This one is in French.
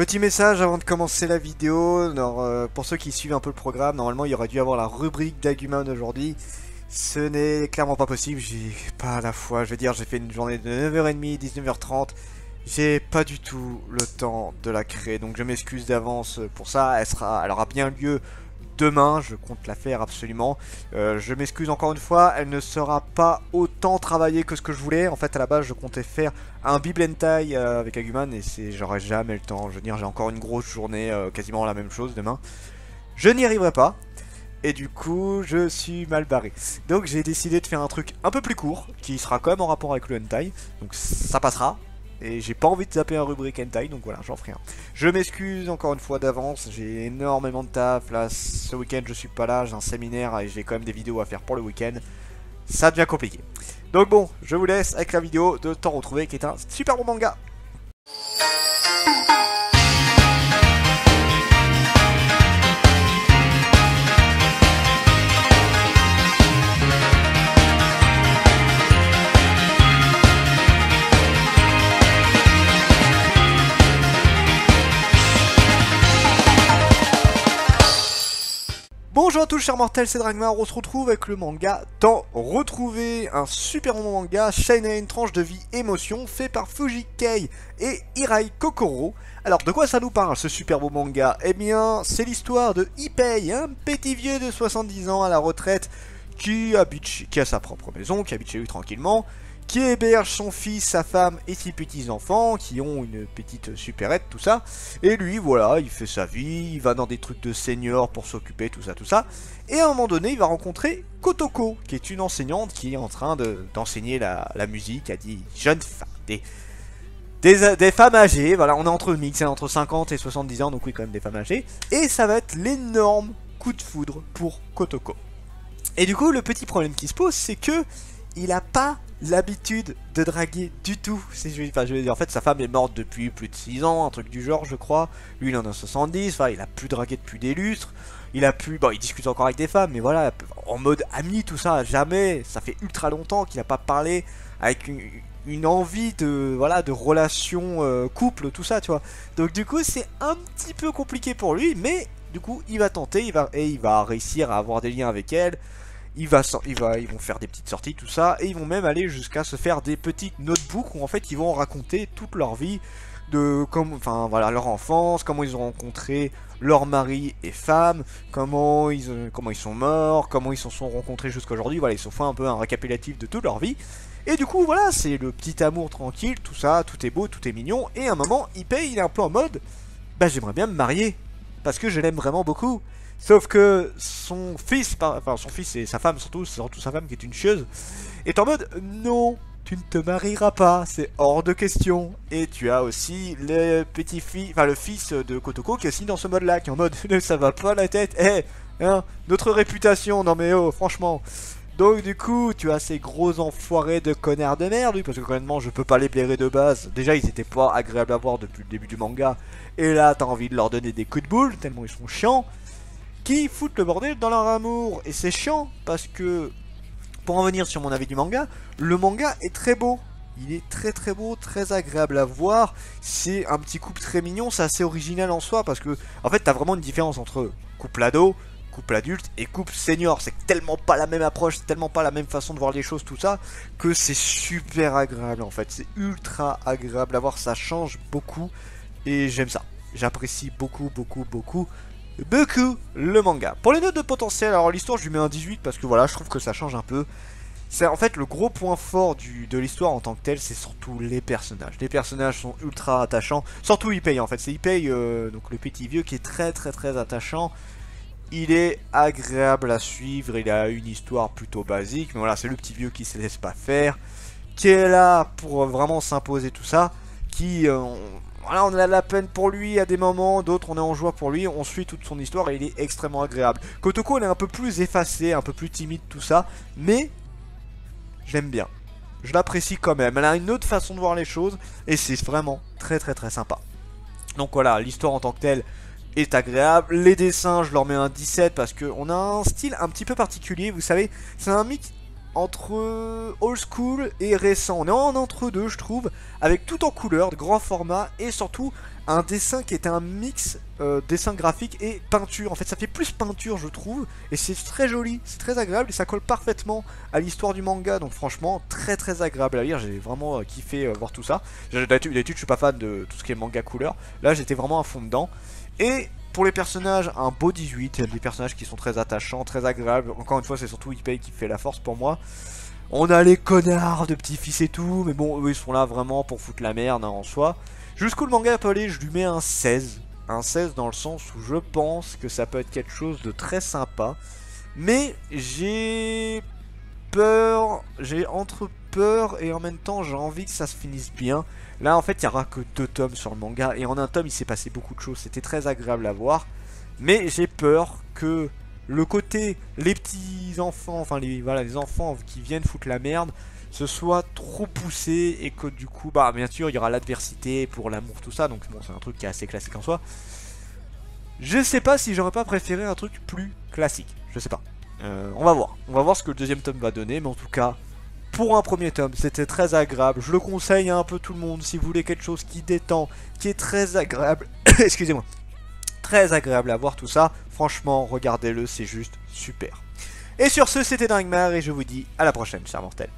Petit message avant de commencer la vidéo. Alors, pour ceux qui suivent un peu le programme, normalement il y aurait dû avoir la rubrique d'Aguman aujourd'hui. Ce n'est clairement pas possible, j'ai pas la foi. Je veux dire, j'ai fait une journée de 9h30, 19h30. J'ai pas du tout le temps de la créer, donc je m'excuse d'avance pour ça. Elle aura bien lieu demain, je compte la faire absolument. Je m'excuse encore une fois, elle ne sera pas autant travaillée que ce que je voulais. En fait, à la base, je comptais faire un Bible Hentai avec Aguman et j'aurai jamais le temps. Je veux dire, j'ai encore une grosse journée, quasiment la même chose demain. Je n'y arriverai pas. Et du coup, je suis mal barré. Donc j'ai décidé de faire un truc un peu plus court, qui sera quand même en rapport avec le hentai. Donc ça passera. Et j'ai pas envie de taper un rubrique hentai, donc voilà, j'en ferai un. Je m'excuse encore une fois d'avance, j'ai énormément de taf. Là, ce week-end, je suis pas là, j'ai un séminaire et j'ai quand même des vidéos à faire pour le week-end. Ça devient compliqué. Donc bon, je vous laisse avec la vidéo de T'en retrouver, qui est un super bon manga. Bonjour à tous chers mortels, c'est Dragmar, on se retrouve avec le manga T'en retrouver, un super bon manga, Shine une tranche de vie émotion, fait par Fujikei et Hirai Kokoro. Alors de quoi ça nous parle ce super beau manga? Eh bien c'est l'histoire de Ippei, un petit vieux de 70 ans à la retraite qui a sa propre maison, qui habite chez lui tranquillement, qui héberge son fils, sa femme et ses petits-enfants, qui ont une petite supérette, tout ça. Et lui, voilà, il fait sa vie, il va dans des trucs de senior pour s'occuper, tout ça, tout ça. Et à un moment donné, il va rencontrer Kotoko, qui est une enseignante qui est en train d'enseigner la musique à des jeunes femmes, des femmes âgées. Voilà, on est entre le mix, entre 50 et 70 ans, donc oui, quand même des femmes âgées. Et ça va être l'énorme coup de foudre pour Kotoko. Et du coup, le petit problème qui se pose, c'est que il a pas l'habitude de draguer du tout. Enfin, je veux dire, en fait, sa femme est morte depuis plus de 6 ans, un truc du genre, je crois. Lui, il en a 70, enfin, il a plus dragué depuis des lustres. Il a plus, bon, il discute encore avec des femmes, mais voilà, en mode ami, tout ça, jamais. Ça fait ultra longtemps qu'il n'a pas parlé avec une envie de, voilà, de relation couple, tout ça, tu vois. Donc, du coup, c'est un petit peu compliqué pour lui, mais du coup, il va tenter, il va réussir à avoir des liens avec elle. Ils vont faire des petites sorties, tout ça, et ils vont même aller jusqu'à se faire des petites notebooks où en fait ils vont raconter toute leur vie, enfin voilà, leur enfance, comment ils ont rencontré leur mari et femme, comment ils sont morts, comment ils se sont rencontrés jusqu'à aujourd'hui. Voilà, ils se font un peu un récapitulatif de toute leur vie. Et du coup, voilà, c'est le petit amour tranquille, tout ça, tout est beau, tout est mignon. Et à un moment, il est un peu en mode, bah j'aimerais bien me marier, parce que je l'aime vraiment beaucoup. Sauf que son fils et sa femme surtout sa femme qui est une chieuse, est en mode non, tu ne te marieras pas, c'est hors de question. Et tu as aussi le le fils de Kotoko qui est aussi dans ce mode là, qui est en mode ça va pas la tête, hein, notre réputation, non mais oh, franchement. Donc du coup, tu as ces gros enfoirés de connards de merde, oui, parce que honnêtement, je peux pas les blairer de base. Déjà, ils étaient pas agréables à voir depuis le début du manga. Et là, t'as envie de leur donner des coups de boule, tellement ils sont chiants. Qui foutent le bordel dans leur amour. Et c'est chiant parce que, pour en venir sur mon avis du manga, le manga est très beau. Il est très très beau, très agréable à voir. C'est un petit couple très mignon, c'est assez original en soi parce que, en fait, t'as vraiment une différence entre couple ado, couple adulte et couple senior. C'est tellement pas la même approche, c'est tellement pas la même façon de voir les choses, tout ça, que c'est super agréable en fait. C'est ultra agréable à voir, ça change beaucoup et j'aime ça. J'apprécie beaucoup le manga. Pour les notes de potentiel, alors l'histoire je lui mets un 18 parce que voilà, je trouve que ça change un peu. C'est en fait le gros point fort de l'histoire en tant que tel, c'est surtout les personnages. Les personnages sont ultra attachants, surtout Ippei en fait. C'est Ippei, donc le petit vieux qui est très attachant. Il est agréable à suivre, il a une histoire plutôt basique, mais voilà, c'est le petit vieux qui se laisse pas faire, qui est là pour vraiment s'imposer tout ça, qui... voilà, on a la peine pour lui à des moments, d'autres on est en joie pour lui, on suit toute son histoire et il est extrêmement agréable. Kotoko elle est un peu plus effacée, un peu plus timide, tout ça, mais j'aime bien. Je l'apprécie quand même, elle a une autre façon de voir les choses et c'est vraiment très sympa. Donc voilà, l'histoire en tant que telle est agréable. Les dessins, je leur mets un 17 parce qu'on a un style un petit peu particulier, vous savez, c'est un mix entre old school et récent. On est en entre-deux, je trouve, avec tout en couleur, de grand format et surtout un dessin qui est un mix dessin graphique et peinture. En fait, ça fait plus peinture, je trouve, et c'est très joli, c'est très agréable et ça colle parfaitement à l'histoire du manga. Donc franchement, très très agréable à lire. J'ai vraiment kiffé voir tout ça. D'habitude, je suis pas fan de tout ce qui est manga couleur. Là, j'étais vraiment à fond dedans. Et pour les personnages, un beau 18, il y a des personnages qui sont très attachants, très agréables. Encore une fois, c'est surtout Ippei qui fait la force pour moi. On a les connards de petits-fils et tout, mais bon, eux ils sont là vraiment pour foutre la merde hein, en soi. Jusqu'où le manga peut aller, je lui mets un 16. Un 16 dans le sens où je pense que ça peut être quelque chose de très sympa. Mais j'ai peur, j'ai entre peur et en même temps j'ai envie que ça se finisse bien. Là en fait il n'y aura que 2 tomes sur le manga et en un tome il s'est passé beaucoup de choses, c'était très agréable à voir. Mais j'ai peur que le côté les petits enfants, enfin voilà, les enfants qui viennent foutre la merde, ce soit trop poussé et que du coup bah bien sûr il y aura l'adversité pour l'amour tout ça, donc bon c'est un truc qui est assez classique en soi. Je sais pas si j'aurais pas préféré un truc plus classique, je sais pas. On va voir ce que le deuxième tome va donner, mais en tout cas, pour un premier tome, c'était très agréable. Je le conseille à un peu tout le monde si vous voulez quelque chose qui détend, qui est très agréable. Excusez-moi, très agréable à voir tout ça. Franchement, regardez-le, c'est juste super. Et sur ce, c'était Dringmar et je vous dis à la prochaine, chers mortels.